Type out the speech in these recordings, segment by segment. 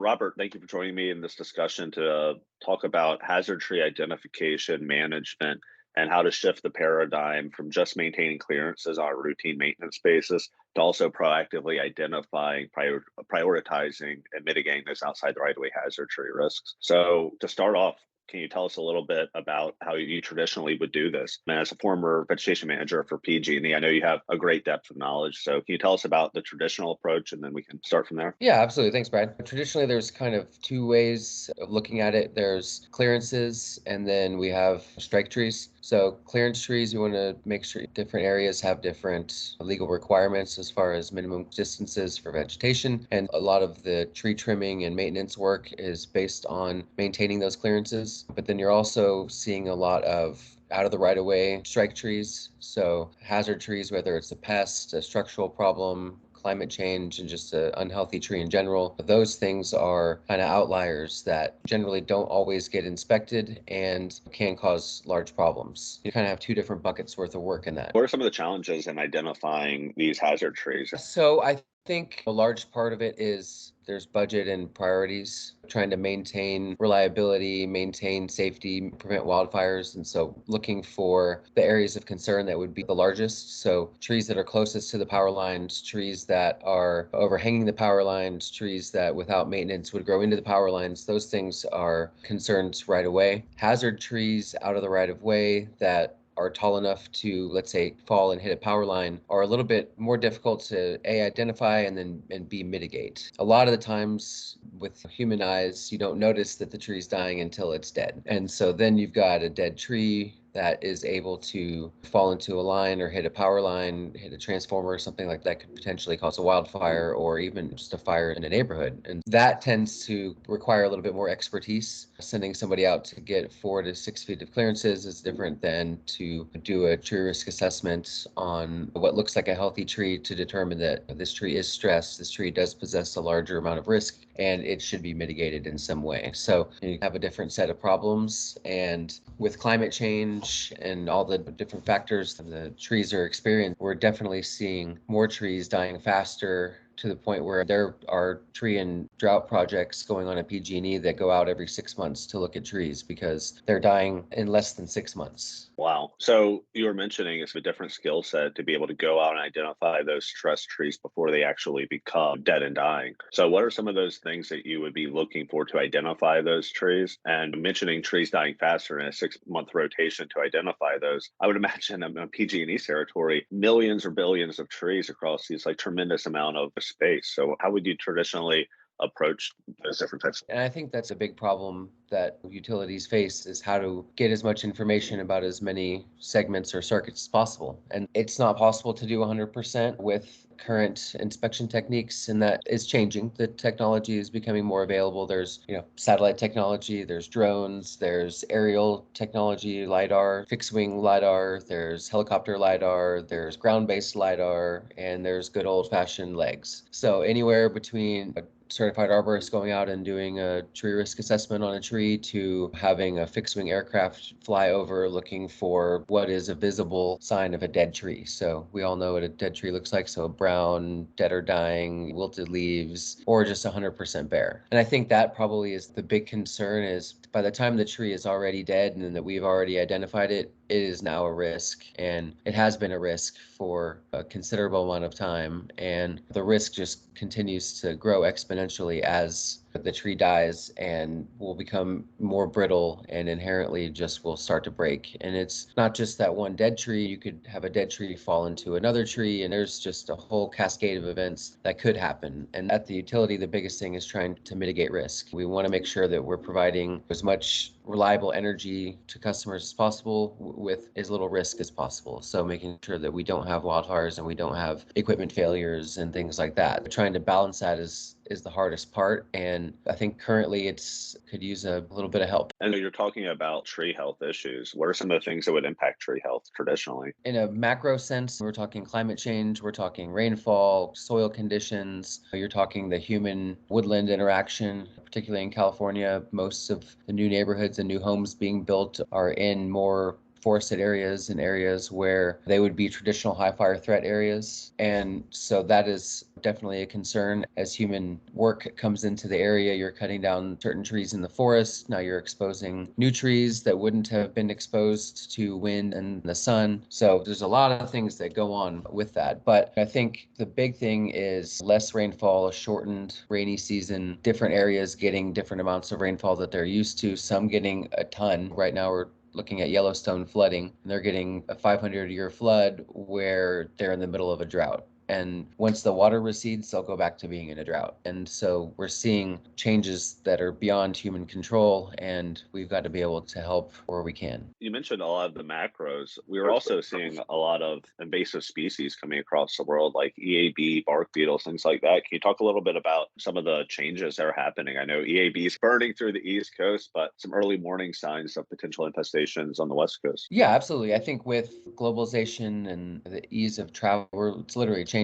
Robert, thank you for joining me in this discussion to talk about hazard tree identification, management, and how to shift the paradigm from just maintaining clearances on a routine maintenance basis to also proactively identifying, prioritizing, and mitigating those outside the right of way hazard tree risks. So, to start off, can you tell us a little bit about how you traditionally would do this? And as a former vegetation manager for PG&E, I know you have a great depth of knowledge. So, can you tell us about the traditional approach, and then we can start from there? Yeah, absolutely. Thanks, Brad. Traditionally, there's kind of two ways of looking at it. There's clearances, and then we have strike trees. So clearance trees, we want to make sure different areas have different legal requirements as far as minimum distances for vegetation. And a lot of the tree trimming and maintenance work is based on maintaining those clearances. But then you're also seeing a lot of out of the right of way strike trees. So hazard trees, whether it's a pest, a structural problem, climate change, and just an unhealthy tree in general. Those things are kind of outliers that generally don't always get inspected and can cause large problems. You kind of have two different buckets worth of work in that. What are some of the challenges in identifying these hazard trees? So I think a large part of it is there's budget and priorities, trying to maintain reliability, maintain safety, prevent wildfires. And so looking for the areas of concern that would be the largest. So trees that are closest to the power lines, trees that are overhanging the power lines, trees that without maintenance would grow into the power lines. Those things are concerns right away. Hazard trees out of the right of way that are tall enough to, let's say, fall and hit a power line are a little bit more difficult to identify and B, mitigate. A lot of the times with human eyes, you don't notice that the tree's dying until it's dead. And so then you've got a dead tree that is able to fall into a line or hit a power line, hit a transformer, or something like that could potentially cause a wildfire or even just a fire in a neighborhood. And that tends to require a little bit more expertise. Sending somebody out to get 4 to 6 feet of clearances is different than to do a tree risk assessment on what looks like a healthy tree to determine that this tree is stressed, this tree does possess a larger amount of risk, and it should be mitigated in some way. So you have a different set of problems, and with climate change and all the different factors the trees are experiencing, we're definitely seeing more trees dying faster, to the point where there are tree and drought projects going on at PG&E that go out every 6 months to look at trees because they're dying in less than 6 months. Wow. So you were mentioning it's a different skill set to be able to go out and identify those stress trees before they actually become dead and dying. So what are some of those things that you would be looking for to identify those trees? And mentioning trees dying faster in a 6-month rotation to identify those, I would imagine on PG&E's territory, millions or billions of trees across these like tremendous amount of space. So how would you traditionally approach those different types? And I think that's a big problem that utilities face is how to get as much information about as many segments or circuits as possible. And it's not possible to do 100% with current inspection techniques, and that is changing. The technology is becoming more available. There's, satellite technology, there's drones, there's aerial technology, LiDAR, fixed wing LiDAR, there's helicopter LiDAR, there's ground-based LiDAR, and there's good old-fashioned legs. So anywhere between a certified arborist going out and doing a tree risk assessment on a tree to having a fixed wing aircraft fly over looking for what is a visible sign of a dead tree. So we all know what a dead tree looks like. So brown, dead or dying, wilted leaves, or just 100% bare. And I think that probably is the big concern is by the time the tree is already dead and that we've already identified it, it is now a risk, and it has been a risk for a considerable amount of time, and the risk just continues to grow exponentially as the tree dies and will become more brittle and inherently just will start to break. And it's not just that one dead tree. You could have a dead tree fall into another tree, and there's just a whole cascade of events that could happen. And at the utility, the biggest thing is trying to mitigate risk. We want to make sure that we're providing as much reliable energy to customers as possible with as little risk as possible. So making sure that we don't have wildfires and we don't have equipment failures and things like that. But trying to balance that is the hardest part. And I think currently it's could use a little bit of help. And you're talking about tree health issues. What are some of the things that would impact tree health traditionally? In a macro sense, we're talking climate change, we're talking rainfall, soil conditions, you're talking the human woodland interaction, particularly in California. Most of the new neighborhoods and new homes being built are in more forested areas and areas where they would be traditional high fire threat areas. And so that is definitely a concern. As human work comes into the area, you're cutting down certain trees in the forest. Now you're exposing new trees that wouldn't have been exposed to wind and the sun. So there's a lot of things that go on with that. But I think the big thing is less rainfall, a shortened rainy season, different areas getting different amounts of rainfall that they're used to, some getting a ton. Right now we're looking at Yellowstone flooding, and they're getting a 500-year flood where they're in the middle of a drought. And once the water recedes, they'll go back to being in a drought. And so we're seeing changes that are beyond human control, and we've got to be able to help where we can. You mentioned a lot of the macros. We were also seeing a lot of invasive species coming across the world, like EAB, bark beetles, things like that. Can you talk a little bit about some of the changes that are happening? I know EAB is burning through the East Coast, but some early warning signs of potential infestations on the West Coast. Yeah, absolutely. I think with globalization and the ease of travel, it's literally changing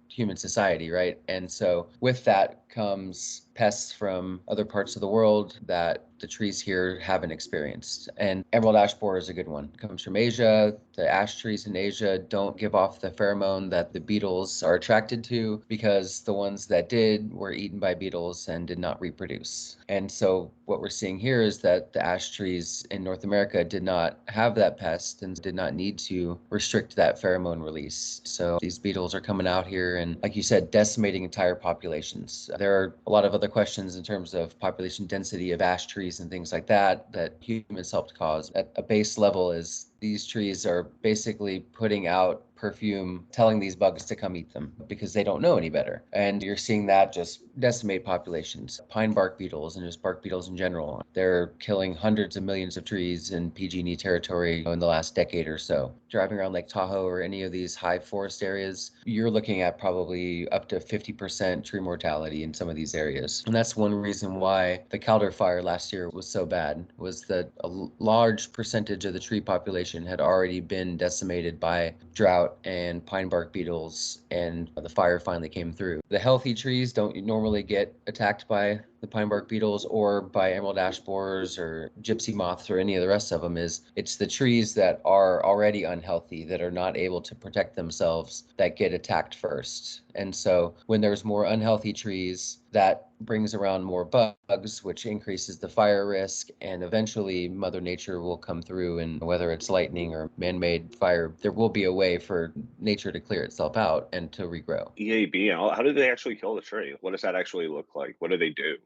human society, right? And so with that comes pests from other parts of the world that the trees here haven't experienced. And emerald ash borer is a good one. It comes from Asia. The ash trees in Asia don't give off the pheromone that the beetles are attracted to, because the ones that did were eaten by beetles and did not reproduce. And so what we're seeing here is that the ash trees in North America did not have that pest and did not need to restrict that pheromone release. So these beetles are coming out here and, like you said, decimating entire populations. There are a lot of other questions in terms of population density of ash trees and things like that that humans helped cause. At a base level is these trees are basically putting out perfume, telling these bugs to come eat them because they don't know any better. And you're seeing that just decimate populations. Pine bark beetles and just bark beetles in general, they're killing hundreds of millions of trees in PG&E territory in the last decade or so. Driving around Lake Tahoe or any of these high forest areas, you're looking at probably up to 50% tree mortality in some of these areas. And that's one reason why the Calder fire last year was so bad, was that a large percentage of the tree population had already been decimated by drought and pine bark beetles, and the fire finally came through. The healthy trees don't normally get attacked by the pine bark beetles or by emerald ash borers or gypsy moths or any of the rest of them. It's the trees that are already unhealthy, that are not able to protect themselves, that get attacked first. And so when there's more unhealthy trees, that brings around more bugs, which increases the fire risk, and eventually Mother Nature will come through, and whether it's lightning or man-made fire, there will be a way for nature to clear itself out and to regrow. EAB, how do they actually kill the tree? What does that actually look like? What do they do?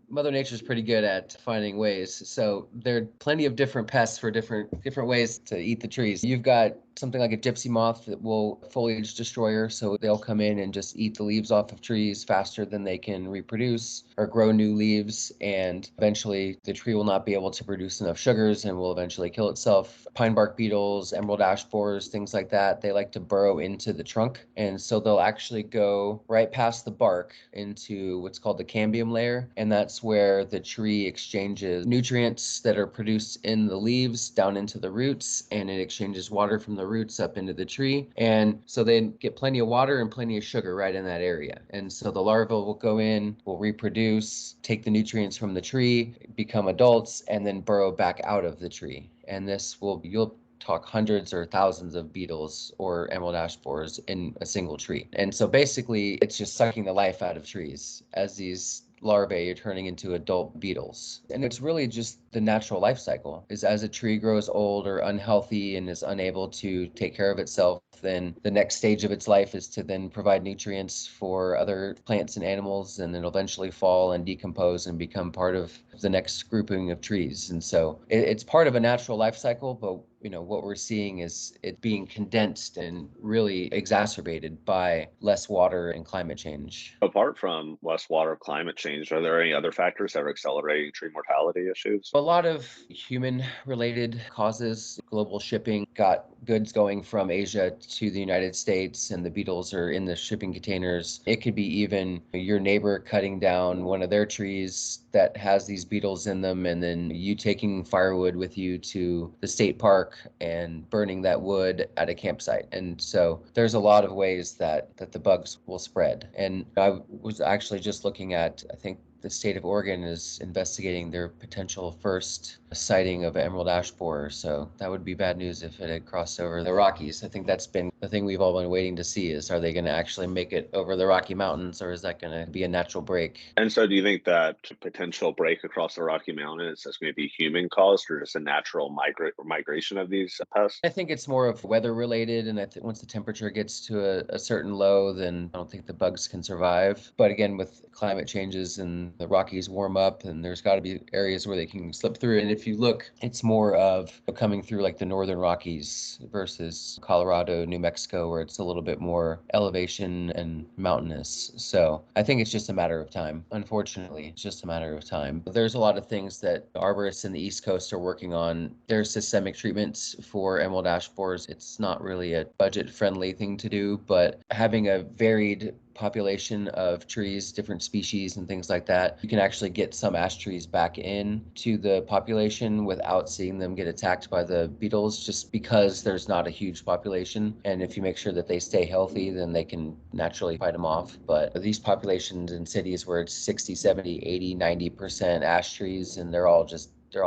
Mother Nature's pretty good at finding ways. So there are plenty of different pests for different ways to eat the trees. You've got something like a gypsy moth that will foliage destroyer, so they'll come in and just eat the leaves off of trees faster than they can reproduce or grow new leaves, and eventually the tree will not be able to produce enough sugars and will eventually kill itself. Pine bark beetles, emerald ash borers, things like that, they like to burrow into the trunk, and so they'll actually go right past the bark into what's called the cambium layer, and that's where the tree exchanges nutrients that are produced in the leaves down into the roots, and it exchanges water from the roots up into the tree. And so they get plenty of water and plenty of sugar right in that area. And so the larvae will go in, will reproduce, take the nutrients from the tree, become adults, and then burrow back out of the tree. And you'll talk hundreds or thousands of beetles or emerald ash borers in a single tree. And so basically it's just sucking the life out of trees as these larvae are turning into adult beetles. And it's really just the natural life cycle, is as a tree grows old or unhealthy and is unable to take care of itself, then the next stage of its life is to then provide nutrients for other plants and animals, and then eventually fall and decompose and become part of the next grouping of trees. And so it's part of a natural life cycle, but what we're seeing is it being condensed and really exacerbated by less water and climate change. Apart from less water, climate change, are there any other factors that are accelerating tree mortality issues? A lot of human-related causes. Global shipping got goods going from Asia to the United States, and the beetles are in the shipping containers. It could be even your neighbor cutting down one of their trees that has these beetles in them, and then you taking firewood with you to the state park and burning that wood at a campsite. And so there's a lot of ways that the bugs will spread. And I was actually just looking at, I think the state of Oregon is investigating their potential first sighting of emerald ash borer. So that would be bad news if it had crossed over the Rockies. I think that's been the thing we've all been waiting to see is, are they going to actually make it over the Rocky Mountains, or is that going to be a natural break? And so do you think that potential break across the Rocky Mountains is going to be human caused or just a natural migration of these pests? I think it's more of weather related, and I think once the temperature gets to a certain low, then I don't think the bugs can survive. But again, with climate changes and the Rockies warm up, and there's got to be areas where they can slip through. And if you look, it's more of coming through like the northern Rockies versus Colorado, New Mexico, where it's a little bit more elevation and mountainous. So I think it's just a matter of time. Unfortunately, it's just a matter of time. There's a lot of things that arborists in the East Coast are working on. There's systemic treatments for emerald ash borers. It's not really a budget friendly thing to do, but having a varied population of trees, different species and things like that, you can actually get some ash trees back in to the population without seeing them get attacked by the beetles, just because there's not a huge population. And if you make sure that they stay healthy, then they can naturally fight them off. But these populations in cities where it's 60, 70, 80, 90% ash trees and they're all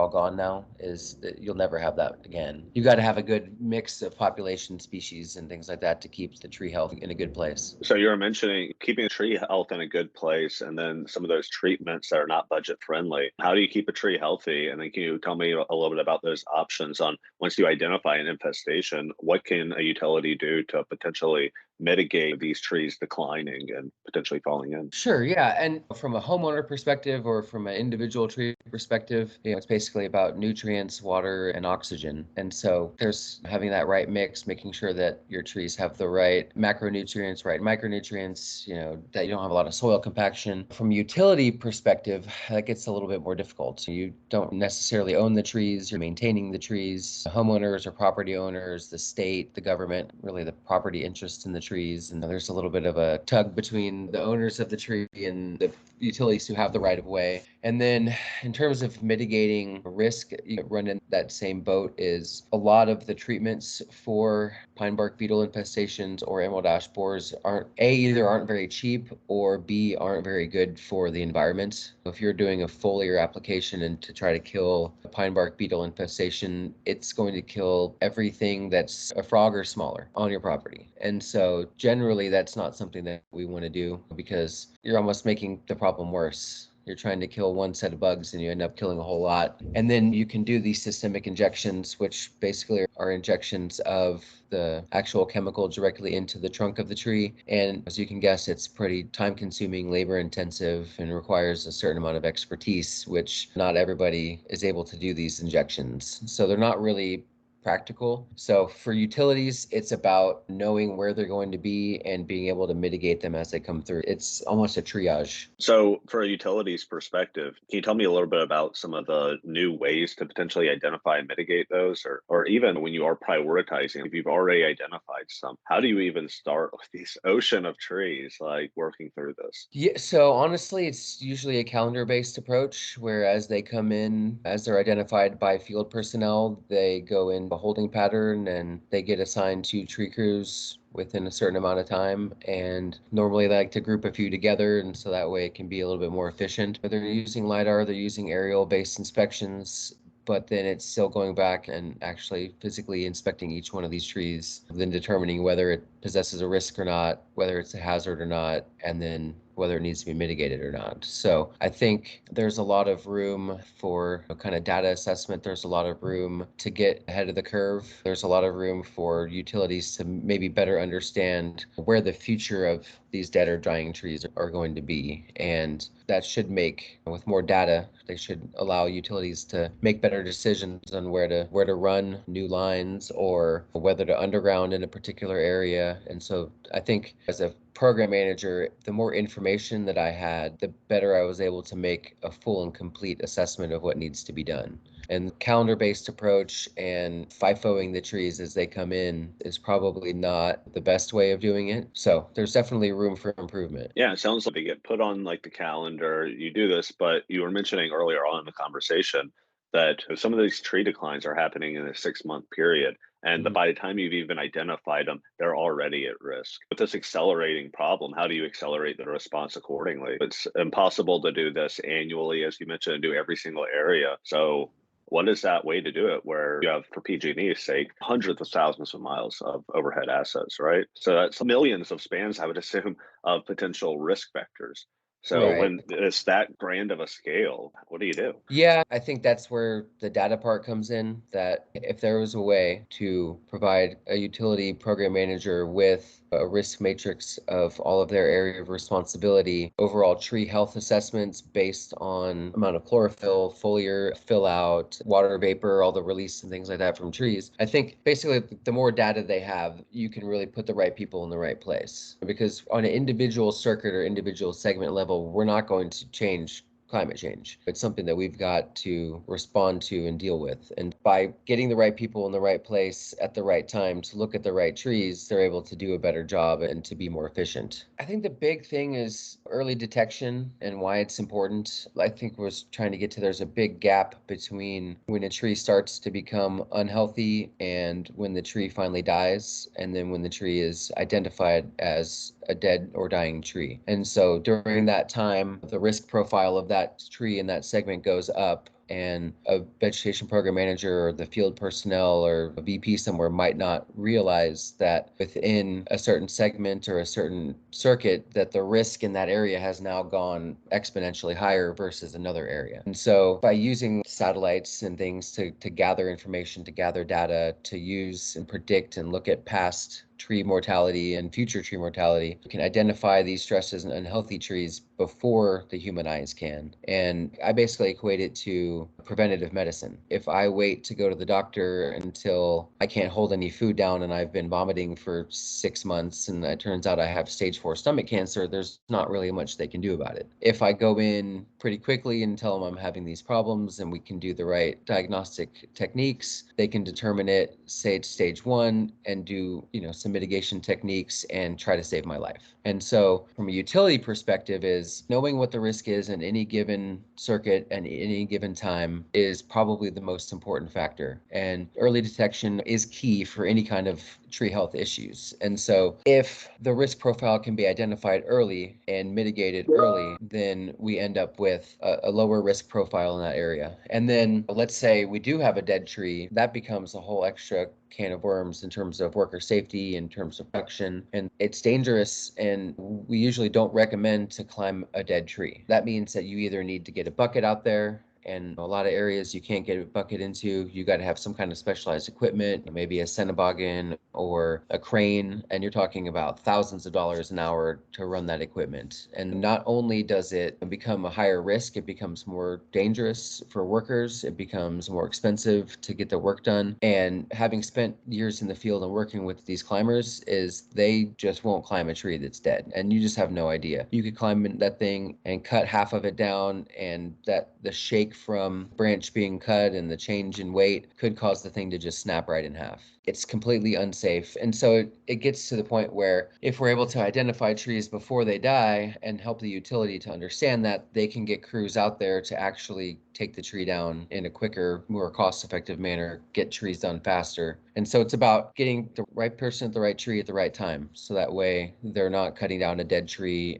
gone now, is that you'll never have that again. You got to have a good mix of population species and things like that to keep the tree health in a good place. So you were mentioning keeping the tree health in a good place and then some of those treatments that are not budget friendly. How do you keep a tree healthy? And then can you tell me a little bit about those options on once you identify an infestation, what can a utility do to potentially mitigate these trees declining and potentially falling in? Sure, yeah. And from a homeowner perspective or from an individual tree perspective, it's basically about nutrients, water, and oxygen. And so there's having that right mix, making sure that your trees have the right macronutrients, right micronutrients, that you don't have a lot of soil compaction. From a utility perspective, that gets a little bit more difficult. So you don't necessarily own the trees, you're maintaining the trees. Homeowners or property owners, the state, the government, really the property interest in the trees. And there's a little bit of a tug between the owners of the tree and the utilities who have the right of way. And then in terms of mitigating risk, you run in that same boat is a lot of the treatments for pine bark beetle infestations or emerald ash borers either aren't very cheap, or B, aren't very good for the environment. If you're doing a foliar application and to try to kill a pine bark beetle infestation, it's going to kill everything that's a frog or smaller on your property. And so generally that's not something that we want to do, because you're almost making the problem worse. You're trying to kill one set of bugs and you end up killing a whole lot. And then you can do these systemic injections, which basically are injections of the actual chemical directly into the trunk of the tree. And as you can guess, it's pretty time consuming, labor intensive, and requires a certain amount of expertise, which not everybody is able to do these injections. So they're not really practical. So for utilities, it's about knowing where they're going to be and being able to mitigate them as they come through. It's almost a triage. So, for a utilities perspective, can you tell me a little bit about some of the new ways to potentially identify and mitigate those? Or even when you are prioritizing, if you've already identified some, how do you even start with these ocean of trees, like working through this? Yeah, so honestly, it's usually a calendar-based approach, where as they come in, as they're identified by field personnel, they go in a holding pattern and they get assigned to tree crews within a certain amount of time. And normally they like to group a few together, and so that way it can be a little bit more efficient. But they're using LiDAR, they're using aerial-based inspections, but then it's still going back and actually physically inspecting each one of these trees, then determining whether it possesses a risk or not, whether it's a hazard or not, and then whether it needs to be mitigated or not. So I think there's a lot of room for kind of data assessment. There's a lot of room to get ahead of the curve. There's a lot of room for utilities to maybe better understand where the future of these dead or dying trees are going to be. And that should make, with more data, they should allow utilities to make better decisions on where to run new lines or whether to underground in a particular area. And so I think as a program manager, the more information that I had, the better I was able to make a full and complete assessment of what needs to be done. And calendar-based approach and FIFOing the trees as they come in is probably not the best way of doing it. So there's definitely room for improvement. Yeah, it sounds like they get put on like the calendar. You do this, but you were mentioning earlier on in the conversation that some of these tree declines are happening in a 6-month period. And Mhm. by the time you've even identified them, they're already at risk. With this accelerating problem, how do you accelerate the response accordingly? It's impossible to do this annually, as you mentioned, and do every single area. So what is that way to do it where you have, for PG&E's sake, hundreds of thousands of miles of overhead assets, right? So that's millions of spans, I would assume, of potential risk vectors. So Right. when it's that grand of a scale, what do you do? Yeah, I think that's where the data part comes in, that if there was a way to provide a utility program manager with a risk matrix of all of their area of responsibility, overall tree health assessments based on amount of chlorophyll, foliar, fill out, water vapor, all the release and things like that from trees. I think basically the more data they have, you can really put the right people in the right place. Because on an individual circuit or individual segment level, we're not going to change climate change. It's something that we've got to respond to and deal with. And by getting the right people in the right place at the right time to look at the right trees, they're able to do a better job and to be more efficient. I think the big thing is early detection and why it's important. I think was trying to get to there's a big gap between when a tree starts to become unhealthy and when the tree finally dies, and then when the tree is identified as a dead or dying tree. And so during that time, the risk profile of that tree in that segment goes up, and a vegetation program manager or the field personnel or a VP somewhere might not realize that within a certain segment or a certain circuit that the risk in that area has now gone exponentially higher versus another area. And so by using satellites and things to gather information, to gather data, to use and predict and look at past tree mortality and future tree mortality, we can identify these stresses in unhealthy trees before the human eyes can. And I basically equate it to preventative medicine. If I wait to go to the doctor until I can't hold any food down and I've been vomiting for 6 months and it turns out I have stage 4 stomach cancer, there's not really much they can do about it. If I go in pretty quickly and tell them I'm having these problems and we can do the right diagnostic techniques, they can determine it, say it's stage 1, and do, some mitigation techniques and try to save my life. And so from a utility perspective is knowing what the risk is in any given circuit and any given time is probably the most important factor. And early detection is key for any kind of tree health issues. And so if the risk profile can be identified early and mitigated early, then we end up with a lower risk profile in that area. And then let's say we do have a dead tree, that becomes a whole extra can of worms in terms of worker safety, in terms of production, and it's dangerous, and we usually don't recommend to climb a dead tree. That means that you either need to get a bucket out there, and a lot of areas you can't get a bucket into. You got to have some kind of specialized equipment, maybe a Cinnabogin or a crane, and you're talking about thousands of dollars an hour to run that equipment. And not only does it become a higher risk, it becomes more dangerous for workers, it becomes more expensive to get the work done. And having spent years in the field and working with these climbers, is they just won't climb a tree that's dead, and you just have no idea. You could climb that thing and cut half of it down, and that the shake from branch being cut and the change in weight could cause the thing to just snap right in half. It's completely unsafe. And so it gets to the point where if we're able to identify trees before they die and help the utility to understand that, they can get crews out there to actually take the tree down in a quicker, more cost-effective manner, get trees done faster. And so it's about getting the right person at the right tree at the right time. So that way they're not cutting down a dead tree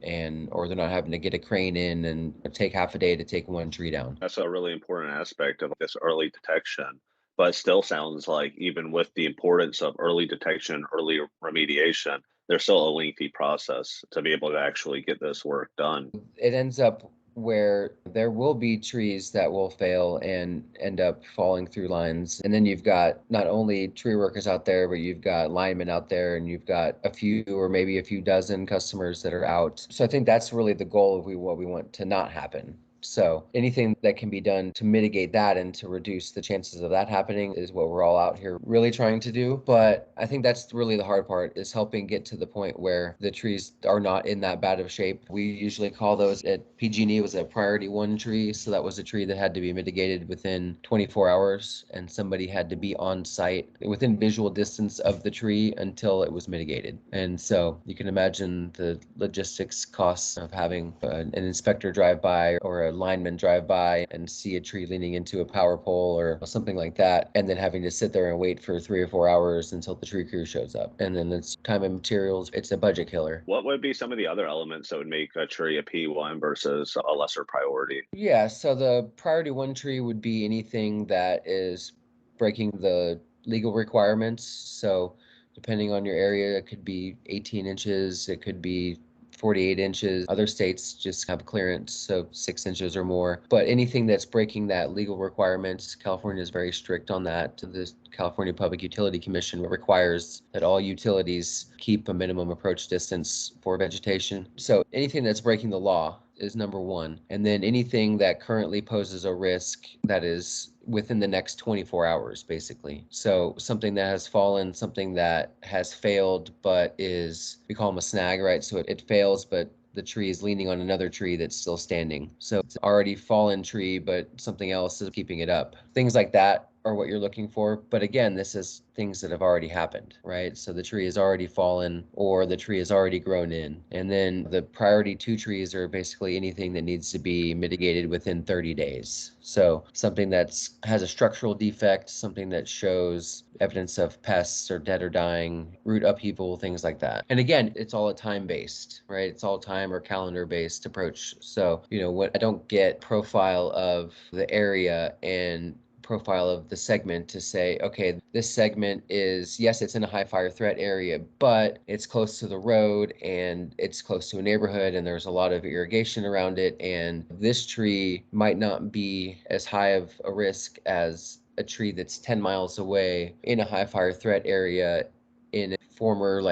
or they're not having to get a crane in and take half a day to take one tree down. That's a really important aspect of this early detection. But it still sounds like even with the importance of early detection, early remediation, there's still a lengthy process to be able to actually get this work done. It ends up where there will be trees that will fail and end up falling through lines. And then you've got not only tree workers out there, but you've got linemen out there, and you've got a few or maybe a few dozen customers that are out. So I think that's really the goal of what we want to not happen. So anything that can be done to mitigate that and to reduce the chances of that happening is what we're all out here really trying to do. But I think that's really the hard part, is helping get to the point where the trees are not in that bad of shape. We usually call those, at PG&E was a priority 1 tree. So that was a tree that had to be mitigated within 24 hours, and somebody had to be on site within visual distance of the tree until it was mitigated. And so you can imagine the logistics costs of having an inspector drive by or a lineman drive by and see a tree leaning into a power pole or something like that, and then having to sit there and wait for 3 or 4 hours until the tree crew shows up. And then it's time and materials. It's a budget killer. What would be some of the other elements that would make a tree a P1 versus a lesser priority? Yeah, so the priority one tree would be anything that is breaking the legal requirements. So depending on your area, it could be 18 inches, it could be 48 inches. Other states just have clearance, so 6 inches or more. But anything that's breaking that legal requirements, California is very strict on that. The California Public Utility Commission requires that all utilities keep a minimum approach distance for vegetation. So anything that's breaking the law is number one. And then anything that currently poses a risk that is within the next 24 hours, basically. So something that has fallen, something that has failed, but we call them a snag, right? So it fails, but the tree is leaning on another tree that's still standing. So it's already fallen tree, but something else is keeping it up. Things like that are what you're looking for. But again, this is things that have already happened, right? So the tree has already fallen or the tree has already grown in. And then the priority two trees are basically anything that needs to be mitigated within 30 days. So something that has a structural defect, something that shows evidence of pests or dead or dying, root upheaval, things like that. And again, it's all a time-based, right? It's all time or calendar-based approach. So, what I don't get profile of the area and profile of the segment to say, okay, this segment is, yes, it's in a high fire threat area, but it's close to the road and it's close to a neighborhood and there's a lot of irrigation around it. And this tree might not be as high of a risk as a tree that's 10 miles away in a high fire threat area in a former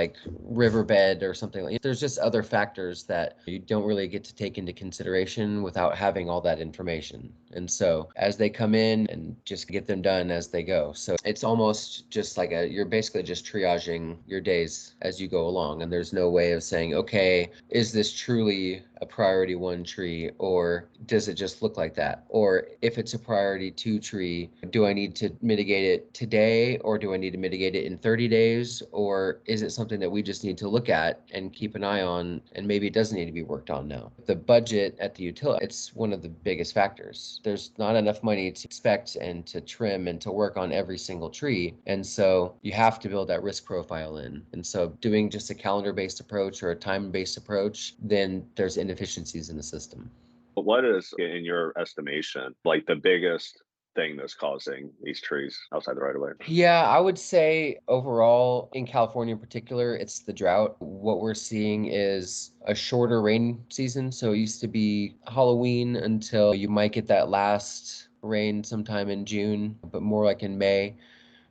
riverbed or something. There's just other factors that you don't really get to take into consideration without having all that information. And so as they come in, and just get them done as they go. So it's almost just like you're basically just triaging your days as you go along. And there's no way of saying, okay, is this truly a priority one tree, or does it just look like that? Or if it's a priority two tree, do I need to mitigate it today, or do I need to mitigate it in 30 days? Or is it something that we just need to look at and keep an eye on, and maybe it doesn't need to be worked on now? The budget at the utility, it's one of the biggest factors. There's not enough money to inspect and to trim and to work on every single tree. And so you have to build that risk profile in. And so doing just a calendar-based approach or a time-based approach, then there's inefficiencies in the system. But what is, in your estimation, like the biggest thing that's causing these trees outside the right of way? Yeah, I would say overall in California in particular, it's the drought. What we're seeing is a shorter rain season. So it used to be Halloween until you might get that last rain sometime in June, but more like in May.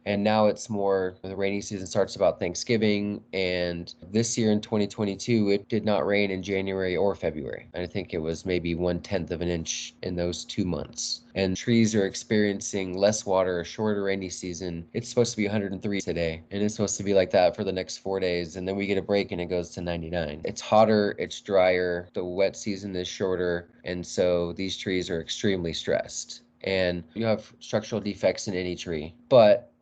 And now it's more, the rainy season starts about Thanksgiving. And this year in 2022, it did not rain in January or February. I think it was maybe 1/10 of an inch in those 2 months. And trees are experiencing less water, a shorter rainy season. It's supposed to be 103 today, and it's supposed to be like that for the next 4 days. And then we get a break and it goes to 99. It's hotter, it's drier, the wet season is shorter. And so these trees are extremely stressed. And you have structural defects in any tree, but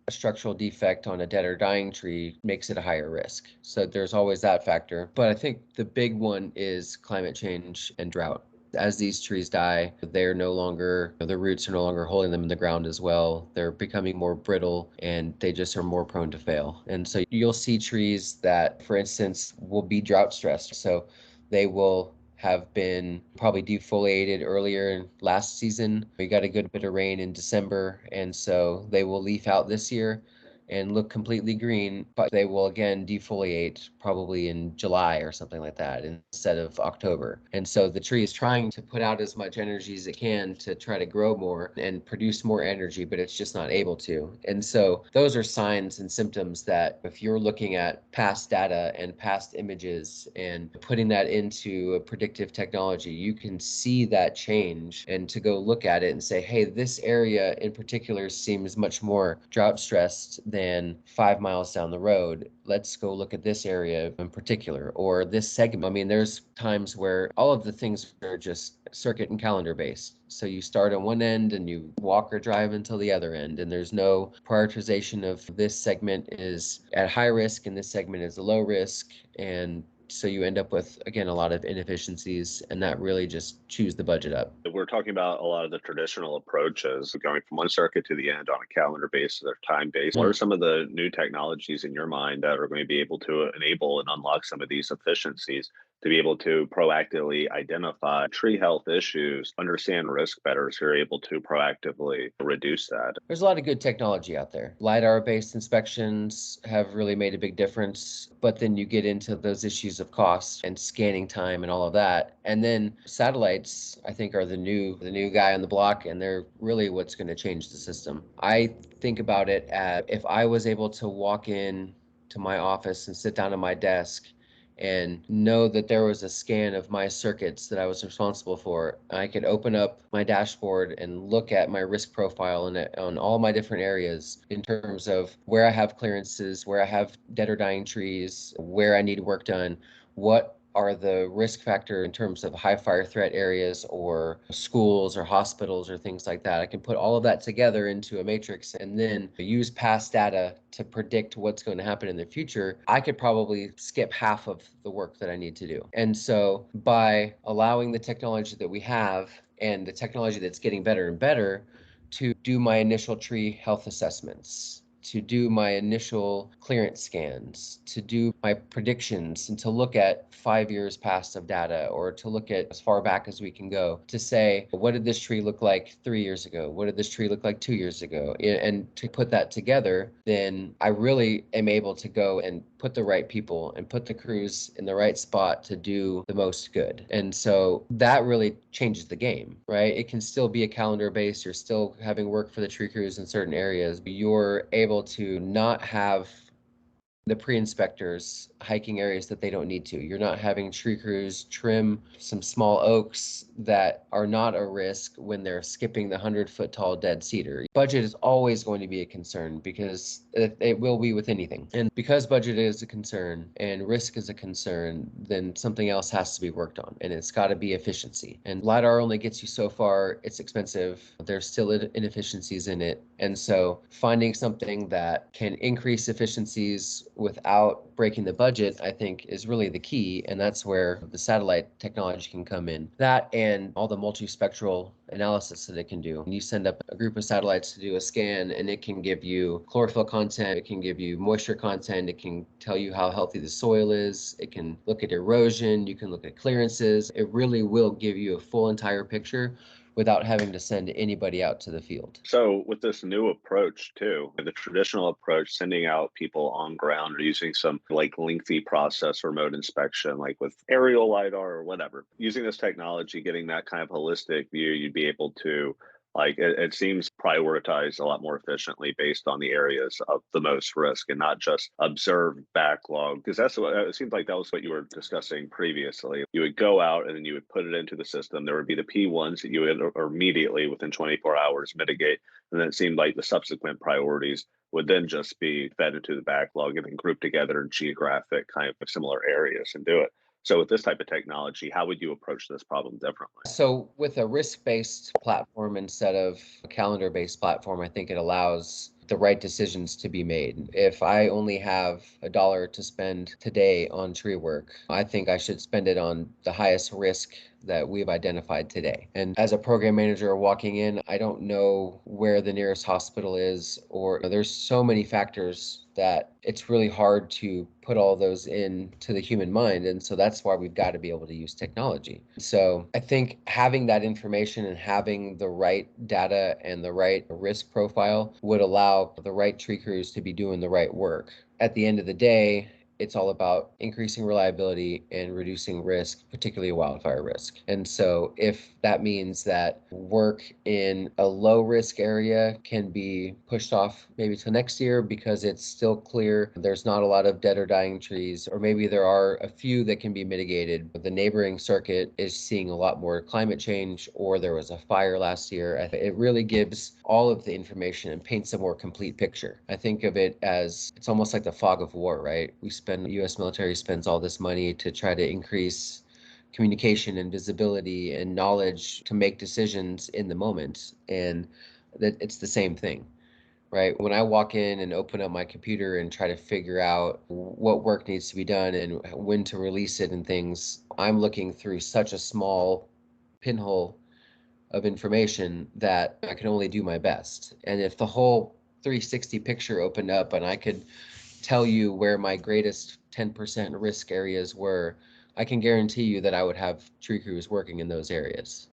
a structural defect on a dead or dying tree makes it a higher risk. So there's always that factor. But I think the big one is climate change and drought. As these trees die, they're no longer, the roots are no longer holding them in the ground as well. They're becoming more brittle and they just are more prone to fail. And so you'll see trees that, for instance, will be drought stressed. So they will have been probably defoliated earlier last season. We got a good bit of rain in December, and so they will leaf out this year and look completely green, but they will again defoliate probably in July or something like that instead of October. And so the tree is trying to put out as much energy as it can to try to grow more and produce more energy, but it's just not able to. And so those are signs and symptoms that if you're looking at past data and past images and putting that into a predictive technology, you can see that change and to go look at it and say, hey, this area in particular seems much more drought stressed than 5 miles down the road. Let's go look at this area in particular, or this segment. I mean, there's times where all of the things are just circuit and calendar based. So you start on one end and you walk or drive until the other end, and there's no prioritization of this segment is at high risk and this segment is a low risk. And So you end up with, again, a lot of inefficiencies, and that really just chews the budget up. We're talking about a lot of the traditional approaches, going from one circuit to the end on a calendar basis or time based. What are some of the new technologies in your mind that are going to be able to enable and unlock some of these efficiencies to be able to proactively identify tree health issues, understand risk better, so you're able to proactively reduce that? There's a lot of good technology out there. LiDAR-based inspections have really made a big difference, but then you get into those issues of cost and scanning time and all of that. And then satellites, I think, are the new guy on the block, and they're really what's going to change the system. I think about it as if I was able to walk in to my office and sit down at my desk and know that there was a scan of my circuits that I was responsible for. I could open up my dashboard and look at my risk profile on all my different areas in terms of where I have clearances, where I have dead or dying trees, where I need work done, what are the risk factor in terms of high fire threat areas or schools or hospitals or things like that. I can put all of that together into a matrix and then use past data to predict what's going to happen in the future. I could probably skip half of the work that I need to do. And so by allowing the technology that we have and the technology that's getting better and better to do my initial tree health assessments, to do my initial clearance scans, to do my predictions, and to look at 5 years past of data, or to look at as far back as we can go to say, what did this tree look like 3 years ago? What did this tree look like 2 years ago? And to put that together, then I really am able to go and put the right people and put the crews in the right spot to do the most good. And so that really changes the game, right? It can still be a calendar base. You're still having work for the tree crews in certain areas, but you're able to not have the pre-inspectors hiking areas that they don't need to. You're not having tree crews trim some small oaks that are not a risk when they're skipping the 100-foot tall dead cedar. Budget is always going to be a concern because it will be with anything. And because budget is a concern and risk is a concern, then something else has to be worked on, and it's got to be efficiency. And LiDAR only gets you so far. It's expensive. There's still inefficiencies in it. And so finding something that can increase efficiencies without breaking the budget, I think, is really the key. And that's where the satellite technology can come in. That and all the multispectral analysis that it can do. You send up a group of satellites to do a scan, and it can give you chlorophyll content, it can give you moisture content, it can tell you how healthy the soil is, it can look at erosion, you can look at clearances. It really will give you a full entire picture without having to send anybody out to the field. So with this new approach too, the traditional approach, sending out people on ground or using some like lengthy process remote inspection, like with aerial LiDAR or whatever, using this technology, getting that kind of holistic view, you'd be able to it seems prioritize a lot more efficiently based on the areas of the most risk and not just observe backlog. Because that's what it seems like that was what you were discussing previously. You would go out and then you would put it into the system. There would be the P1s that you would immediately within 24 hours mitigate. And then it seemed like the subsequent priorities would then just be fed into the backlog and then grouped together in geographic kind of similar areas and do it. So with this type of technology, how would you approach this problem differently? So with a risk-based platform instead of a calendar-based platform, I think it allows the right decisions to be made. If I only have $1 to spend today on tree work, I think I should spend it on the highest risk that we've identified today. And as a program manager walking in, I don't know where the nearest hospital is, or there's so many factors that it's really hard to put all those into the human mind. And so that's why we've got to be able to use technology. So I think having that information and having the right data and the right risk profile would allow the right tree crews to be doing the right work. At the end of the day, it's all about increasing reliability and reducing risk, particularly wildfire risk. And so if that means that work in a low risk area can be pushed off maybe till next year because it's still clear, there's not a lot of dead or dying trees, or maybe there are a few that can be mitigated, but the neighboring circuit is seeing a lot more climate change, or there was a fire last year. It really gives all of the information and paints a more complete picture. I think of it as it's almost like the fog of war, right? The U.S. military spends all this money to try to increase communication and visibility and knowledge to make decisions in the moment, and that it's the same thing, right? When I walk in and open up my computer and try to figure out what work needs to be done and when to release it and things, I'm looking through such a small pinhole of information that I can only do my best. And if the whole 360 picture opened up and I could tell you where my greatest 10% risk areas were, I can guarantee you that I would have tree crews working in those areas.